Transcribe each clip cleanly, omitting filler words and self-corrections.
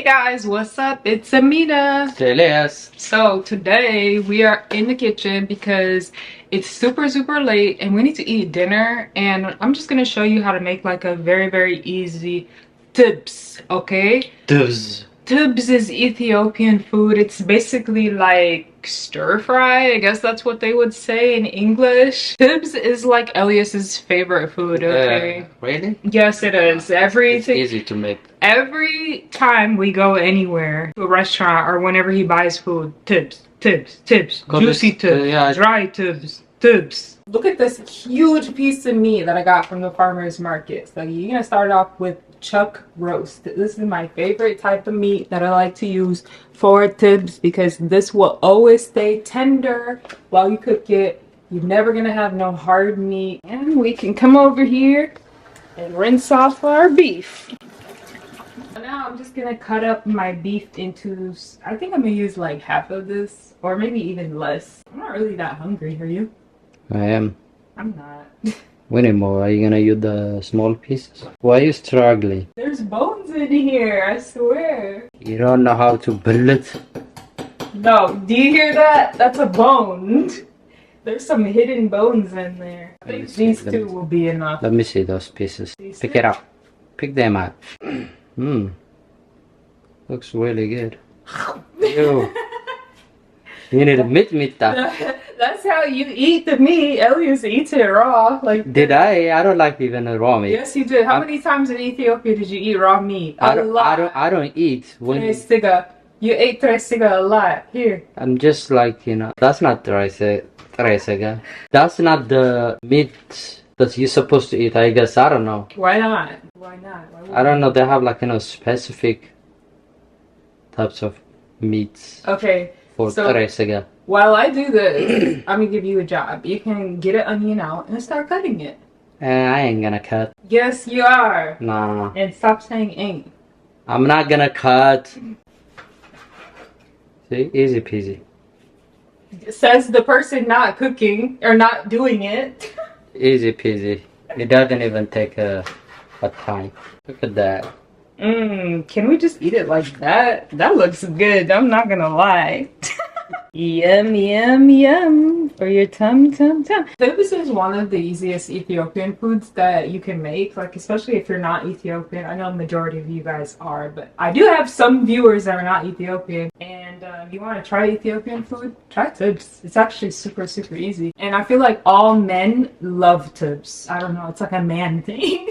Hey guys, what's up? It's Amena. Elias. So today we are in the kitchen because it's super late and we need to eat dinner, and I'm just gonna show you how to make like a very easy TIBBS, okay? TIBBS. TIBBS is Ethiopian food. It's basically like stir fry. I guess that's what they would say in English. TIBBS is like Elias's favorite food, okay? Really? Yes, it is. It's easy to make. Every time we go anywhere, to a restaurant or whenever he buys food, TIBBS, juicy TIBBS, dry TIBBS. Look at this huge piece of meat that I got from the farmer's market. So you're gonna start off with chuck roast. This is my favorite type of meat that I like to use for TIBBS because this will always stay tender while you cook it. You're never gonna have no hard meat. And we can come over here and rinse off our beef. Now I'm just gonna cut up my beef into, I think I'm gonna use like half of this or maybe even less. I'm not really that hungry, are you? I am. I'm not. When more? Are you gonna use the small pieces? Why are you struggling? There's bones in here, I swear. You don't know how to build it? No, do you hear that? That's a bone. There's some hidden bones in there. I think these two will be enough. Let me see those pieces. Pick it up. Pick them up. Looks really good. Ew. You need to meat that. That's how you eat the meat. Elias eats it raw. Like did I? I don't like even raw meat. Yes, you did. How many times in Ethiopia did you eat raw meat? I don't eat when you ate tresiga a lot. Here. I'm just like, that's not tresiga. That's not the meat that you're supposed to eat, I guess. I don't know. Why not? Why not? I don't know. They have like, specific types of meats. Okay. For tresiga. While I do this, I'm gonna give you a job. You can get an onion out and start cutting it. I ain't gonna cut. Yes, you are. Nah. And stop saying ain't. I'm not gonna cut. See? Easy peasy. Says the person not cooking or not doing it. Easy peasy. It doesn't even take a time. Look at that. Can we just eat it like that? That looks good. I'm not gonna lie. Yum for your tum. This is one of the easiest Ethiopian foods that you can make, like especially if you're not Ethiopian. I know the majority of you guys are, but I do have some viewers that are not Ethiopian, and if you want to try Ethiopian food, try TIBBS. It's actually super easy, and I feel like all men love TIBBS. I don't know, it's like a man thing.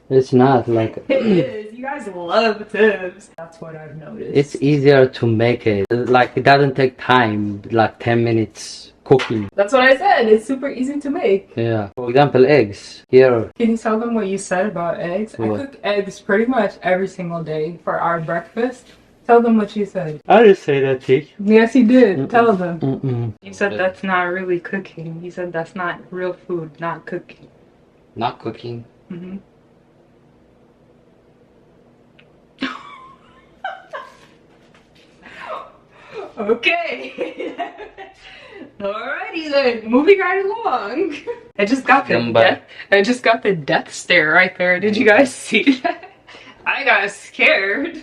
It's not like it is. You guys love TIBBS. That's what I've noticed. It's easier to make it. Like it doesn't take time, like 10 minutes cooking. That's what I said. It's super easy to make. Yeah. For example, eggs. Here. Can you tell them what you said about eggs? What? I cook eggs pretty much every single day for our breakfast. Tell them what you said. I didn't say that, Teach. Yes, you did. Tell them. You said that's not really cooking. You said that's not real food, not cooking. Not cooking? Okay. Alrighty then. Moving right along. I just got the death stare right there. Did you guys see that? I got scared.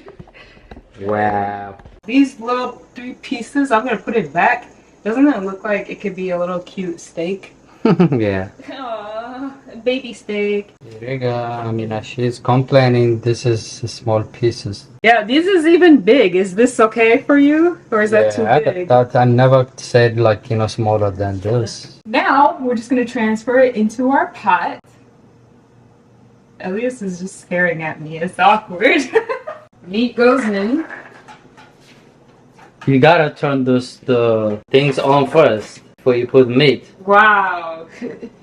Wow. These little 3 pieces, I'm gonna put it back. Doesn't it look like it could be a little cute steak? Yeah. Aww, baby steak. There you go. I mean, she's complaining this is small pieces. Yeah, this is even big. Is this okay for you? Or is that too big? I never said like, smaller than this. Now, we're just going to transfer it into our pot. Elias is just staring at me. It's awkward. Meat goes in. You gotta turn the things on first before you put meat. Wow.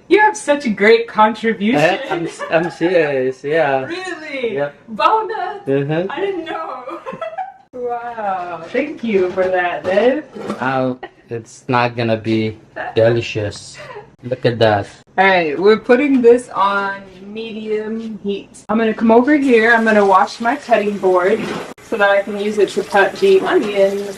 You have such a great contribution. I'm serious, yeah. Really? Yep. Bonus? I didn't know. Wow. Thank you for that, Dave. It's not gonna be delicious. Look at that. Alright, we're putting this on medium heat. I'm gonna come over here. I'm gonna wash my cutting board so that I can use it to cut the onions.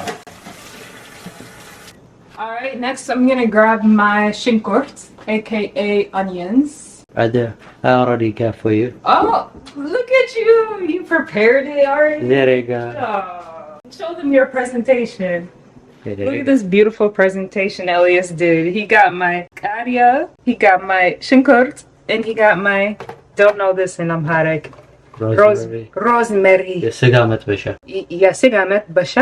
Alright, next I'm gonna grab my shinkort, aka onions. Right there. I already got for you. Oh, look at you! You prepared it already? There you go. Oh, show them your presentation. Okay, Look at this beautiful presentation Elias did. He got my karya, he got my shinkurt, and he got my, don't know this in Amharic, rosemary. የስጋ መጥበሻ. የስጋ መጥበሻ?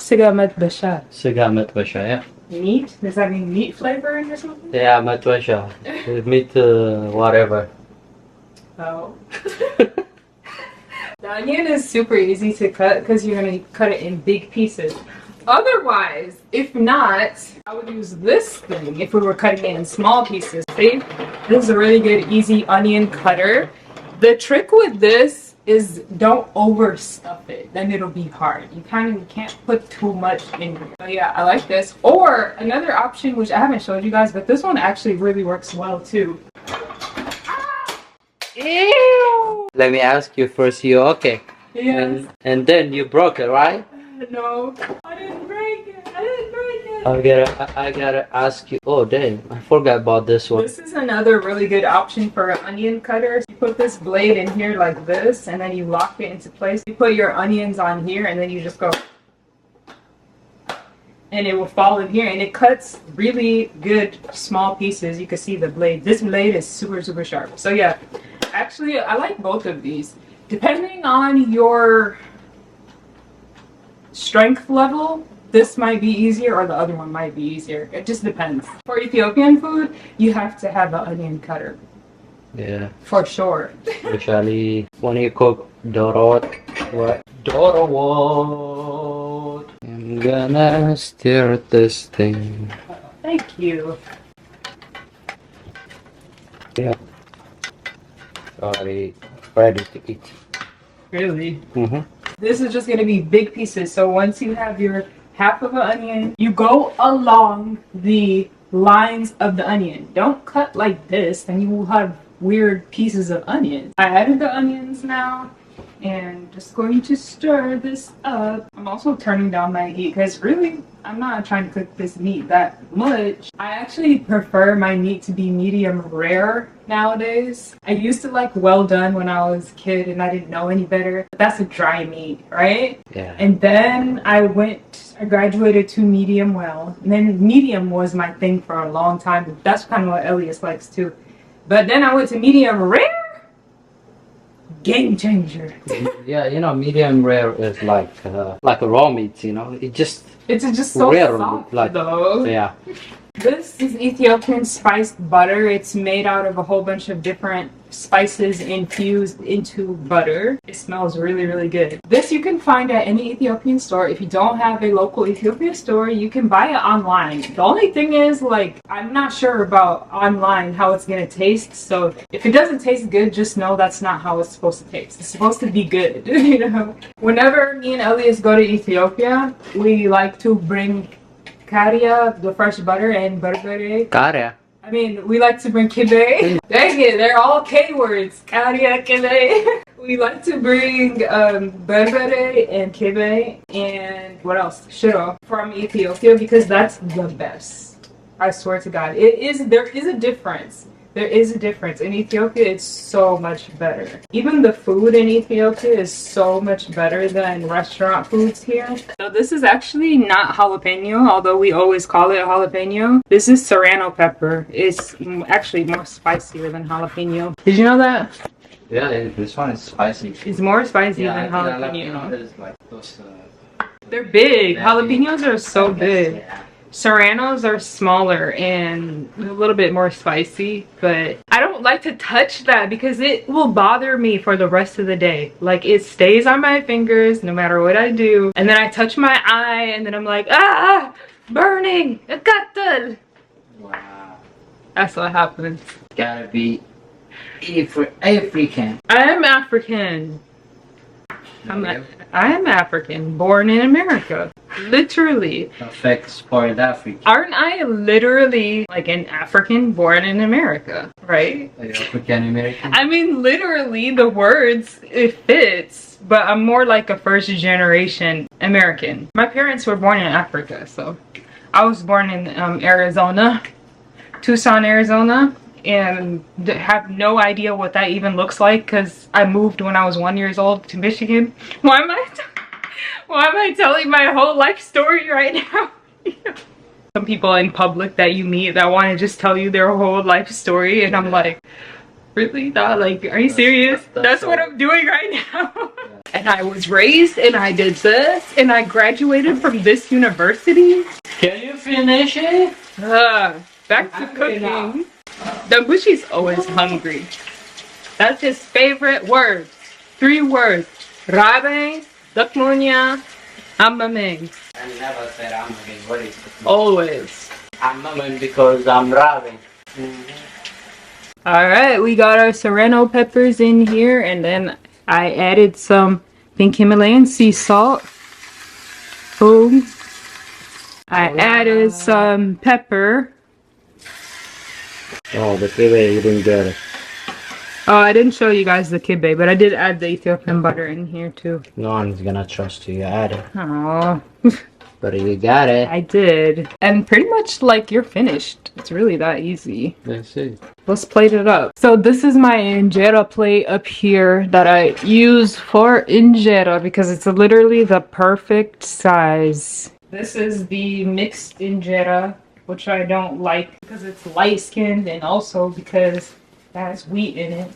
ስጋ መጥበሻ. ስጋ መጥበሻ, yeah. Meat? Does that mean meat flavoring or something? Yeah, መጥበሻ. Meat, whatever. Oh. The onion is super easy to cut because you're going to cut it in big pieces. Otherwise, if not, I would use this thing if we were cutting it in small pieces. See? This is a really good, easy onion cutter. The trick with this is don't overstuff it. Then it'll be hard. You can't put too much in here. So yeah, I like this. Or another option, which I haven't showed you guys, but this one actually really works well too. Ew! Let me ask you first, you okay? Yes. And then you broke it, right? No, I didn't break it. I didn't break it. I gotta ask you. Oh, dang, I forgot about this one. This is another really good option for an onion cutter. You put this blade in here like this, and then you lock it into place. You put your onions on here, and then you just go, and it will fall in here, and it cuts really good small pieces. You can see the blade. This blade is super, super sharp. So yeah, actually, I like both of these. Depending on your strength level, this might be easier or the other one might be easier. It just depends. For Ethiopian food, you have to have an onion cutter. Yeah. For sure. Especially when you cook dorot. What? Dorot. I'm gonna stir this thing. Thank you. Yeah. Already ready to eat. Really? Mm-hmm. This is just gonna be big pieces. So once you have your half of an onion, you go along the lines of the onion. Don't cut like this, then you will have weird pieces of onions. I added the onions now, and just going to stir this up. I'm also turning down my heat because really, I'm not trying to cook this meat that much. I actually prefer my meat to be medium rare nowadays. I used to like well done when I was a kid and I didn't know any better. But that's a dry meat, right? Yeah. And then I graduated to medium well. And then medium was my thing for a long time. That's kind of what Elias likes too. But then I went to medium rare. Game changer. Yeah, you know, medium rare is like a raw meat, you know. It's just so rare, soft like, though. Yeah. This is Ethiopian spiced butter. It's made out of a whole bunch of different spices infused into butter. It smells really, really good. This you can find at any Ethiopian store. If you don't have a local Ethiopian store, you can buy it online. The only thing is, like, I'm not sure about online how it's gonna taste. So if it doesn't taste good, just know that's not how it's supposed to taste. It's supposed to be good, you know? Whenever me and Elias go to Ethiopia, we like to bring karya, the fresh butter, and berbere. Karya. I mean, we like to bring kibe. Dang it, they're all K words. Karya, kibe. We like to bring berbere and kibe and what else? Shiro from Ethiopia because that's the best. I swear to God. There is a difference. There is a difference. In Ethiopia, it's so much better. Even the food in Ethiopia is so much better than restaurant foods here. So this is actually not jalapeno, although we always call it jalapeno. This is serrano pepper. It's actually more spicier than jalapeno. Did you know that? Yeah, this one is spicy. It's more spicy than jalapeno. Is like those, they're big. Jalapenos are so big. Yeah. Serranos are smaller and a little bit more spicy, but I don't like to touch that because it will bother me for the rest of the day. Like, it stays on my fingers no matter what I do, and then I touch my eye and then I'm like, ah, burning, akatal. Wow. That's what happens. Gotta be African. I am African. I am African, born in America. Literally. Perfect spoiled African. Aren't I literally like an African born in America, right? African American? I mean, literally, the words, it fits, but I'm more like a first generation American. My parents were born in Africa, so I was born in Arizona, Tucson, Arizona, and have no idea what that even looks like because I moved when I was 1 year old to Michigan. Why am I telling my whole life story right now? Some people in public that you meet that want to just tell you their whole life story, and I'm like, really? Not like, are you serious? That's what I'm doing right now. And I was raised and I did this and I graduated from this university. Can you finish it? Back to cooking. Dambushi's always hungry. That's his favorite words. 3 words. Rabe, Dakmunya, Amameng. I never said Amameng. What is it? Always. Amameng because I'm rabbing. Alright, we got our serrano peppers in here, and then I added some pink Himalayan sea salt. Boom. I added some pepper. Oh, the kibbeh, you didn't get it. Oh, I didn't show you guys the kibbeh, but I did add the Ethiopian butter in here too. No one's gonna trust you. You add it. Oh. But you got it. I did. And pretty much like you're finished. It's really that easy. That's it. Let's plate it up. So this is my injera plate up here that I use for injera because it's literally the perfect size. This is the mixed injera, which I don't like because it's light-skinned and also because it has wheat in it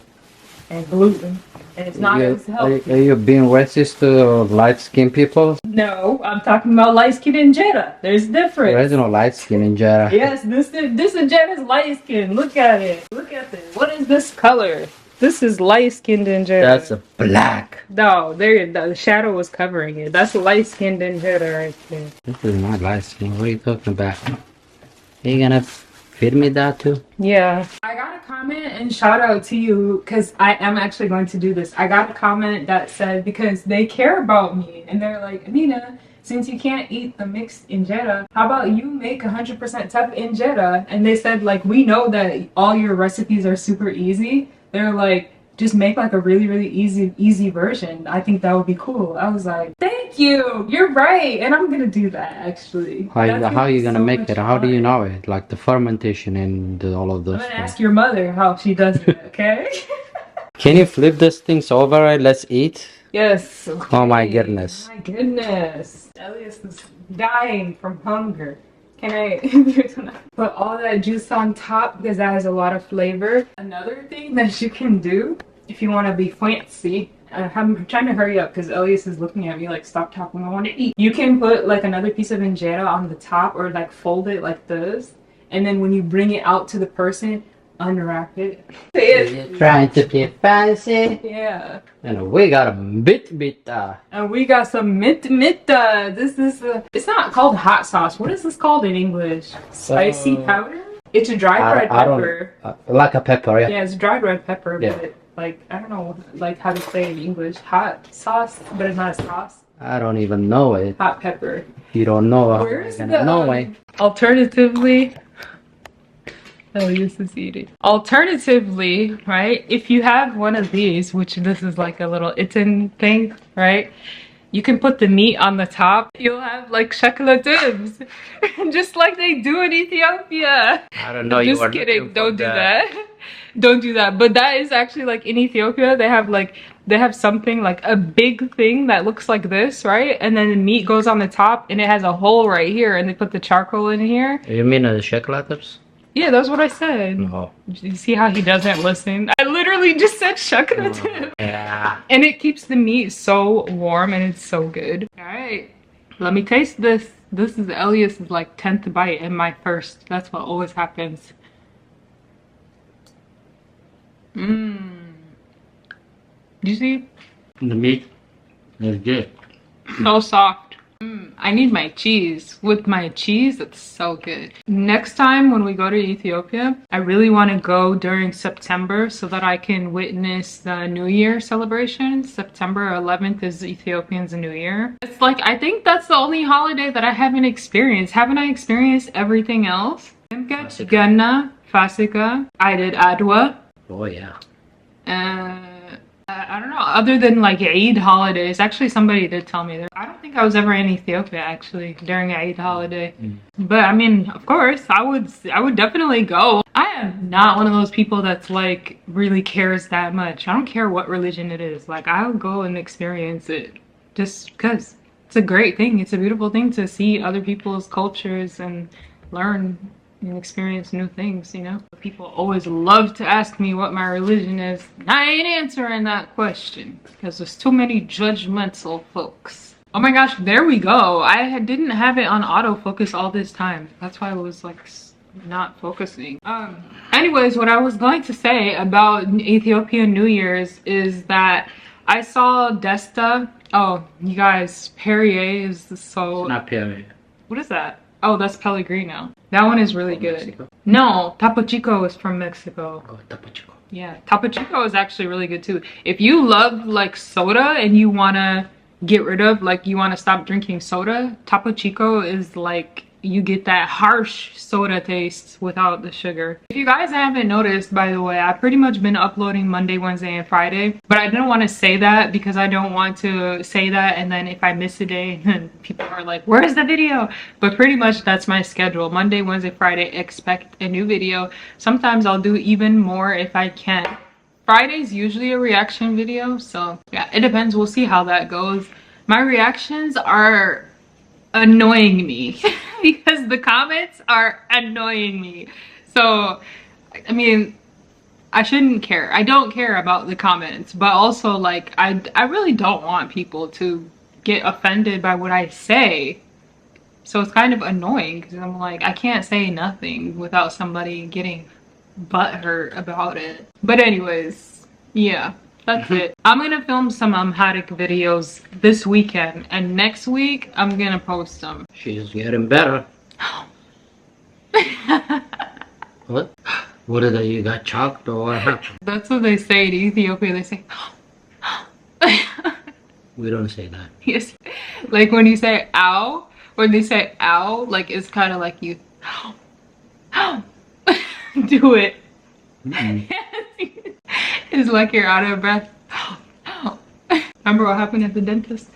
and gluten. And it's not as healthy. Are you being racist to light-skinned people? No, I'm talking about light-skinned injera. There's a difference. There is no light-skinned injera. Yes, this injera is light-skinned. Look at it. Look at this. What is this color? This is light-skinned injera. That's a black. No, there the shadow was covering it. That's light-skinned injera right there. This is not light-skinned. What are you talking about? Are you gonna feed me that too? Yeah. I got a comment and shout out to you because I am actually going to do this. I got a comment that said because they care about me and they're like, Amena, since you can't eat the mixed injera, how about you make 100% TIBBS injera? And they said like, we know that all your recipes are super easy. They're like, just make like a really easy version. I think that would be cool. I was like, thank you, you're right, and I'm gonna do that actually. How are you gonna make it? How do you know it? Like the fermentation and all of those I'm gonna ask your mother how she does it, okay? Can you flip this things over and let's eat? Yes. Okay. Oh my goodness. My goodness. Elias is dying from hunger. Can I put all that juice on top because that has a lot of flavor? Another thing that you can do if you want to be fancy, I'm trying to hurry up because Elias is looking at me like, stop talking, I want to eat. You can put like another piece of injera on the top or like fold it like this. And then when you bring it out to the person, unwrap it. You're trying to be fancy. Yeah. And we got a bit. And we got some mint. This is it's not called hot sauce. What is this called in English? Spicy powder? It's a dried red pepper. Like a pepper, yeah. Yeah, it's dried red pepper, Yeah. but like, I don't know like how to say it in English. Hot sauce, but it's not a sauce. I don't even know it. Hot pepper. If you don't know, Where's I'm the, gonna know it. Alternatively, Elias is eating. Alternatively, right, if you have one of these, which this is like a little Itin thing, right, you can put the meat on the top. You'll have like shakla TIBBS, just like they do in Ethiopia. I don't know. Just kidding. Don't do that. Don't do that. But that is actually like in Ethiopia, they have something like a big thing that looks like this, right? And then the meat goes on the top and it has a hole right here and they put the charcoal in here. You mean the shakla TIBBS? Yeah, that's what I said. No. You see how he doesn't listen? I literally just said shakla TIBBS. Yeah. And it keeps the meat so warm and it's so good. All right, let me taste this. This is Elias's like 10th bite and my first. That's what always happens. You see? The meat is good. So soft. I need my cheese. With my cheese, it's so good. Next time when we go to Ethiopia, I really want to go during September so that I can witness the New Year celebration. September 11th is Ethiopians' New Year. It's like, I think that's the only holiday that I haven't experienced. Haven't I experienced everything else? Ganna, Fasika. I did Adwa. Oh yeah. I don't know, other than like Eid holidays. Actually, somebody did tell me that. I don't think I was ever in Ethiopia actually during Eid holiday. But I mean, of course, I would definitely go. I am not one of those people that's like really cares that much. I don't care what religion it is. Like, I'll go and experience it just because it's a great thing. It's a beautiful thing to see other people's cultures and learn and experience new things, you know? People always love to ask me what my religion is. I ain't answering that question because there's too many judgmental folks. Oh my gosh, there we go. Didn't have it on autofocus all this time. That's why I was like not focusing. Anyways, what I was going to say about Ethiopian New Year's is that I saw Desta. Oh, you guys, Perrier is so... It's not Perrier. What is that? Oh, that's Pellegrino. That one is really good. Mexico? No, Topo Chico is from Mexico. Oh, Topo Chico. Yeah, Topo Chico is actually really good too. If you love like soda and you want to get rid of, like, you want to stop drinking soda, Topo Chico is like, you get that harsh soda taste without the sugar. If you guys haven't noticed, by the way, I've pretty much been uploading Monday, Wednesday, and Friday, but I didn't want to say that because I don't want to say that and then if I miss a day, then people are like, where's the video? But pretty much that's my schedule. Monday, Wednesday, Friday, expect a new video. Sometimes I'll do even more if I can. Friday's usually a reaction video, so yeah, it depends. We'll see how that goes. My reactions are annoying me because the comments are annoying me. So I mean, I shouldn't care. I don't care about the comments, but also like I really don't want people to get offended by what I say. So it's kind of annoying because I'm like, I can't say nothing without somebody getting butthurt about it. But anyways, yeah, that's it. I'm gonna film some Amharic videos this weekend, and next week I'm gonna post them. She's getting better. What? What did you got chalked or what happened? That's what they say in Ethiopia. They say We don't say that. yes, like when you say ow, when they say ow, like it's kind of like you do it. It's like you're out of breath. Remember what happened at the dentist?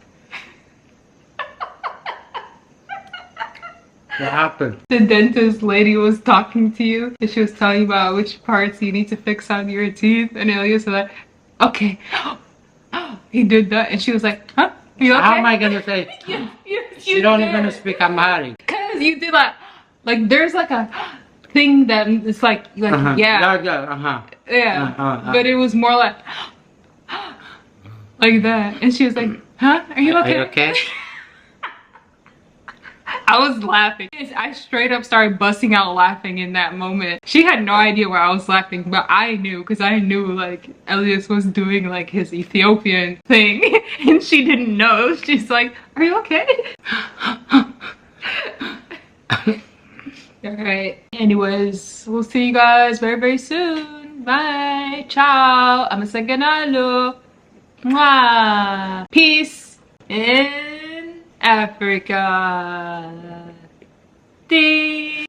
What happened? The dentist lady was talking to you and she was telling you about which parts you need to fix on your teeth, and Elias was like, okay. He did that and she was like, huh? You okay? How am I gonna say? You don't even speak Amharic. Because you did that. Like there's like a thing that it's like yeah, but it was more like that, and she was like, huh, are you okay? Are you okay? I was laughing. I straight up started busting out laughing in that moment. She had no idea why I was laughing, but I knew, because I knew like Elias was doing like his Ethiopian thing and she didn't know. She's like, are you okay? Alright, anyways, we'll see you guys very, very soon. Bye. Ciao. I'm a Saganalo. Mwah. Peace in Africa. Ding.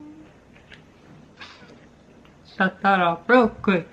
Shut that off real quick.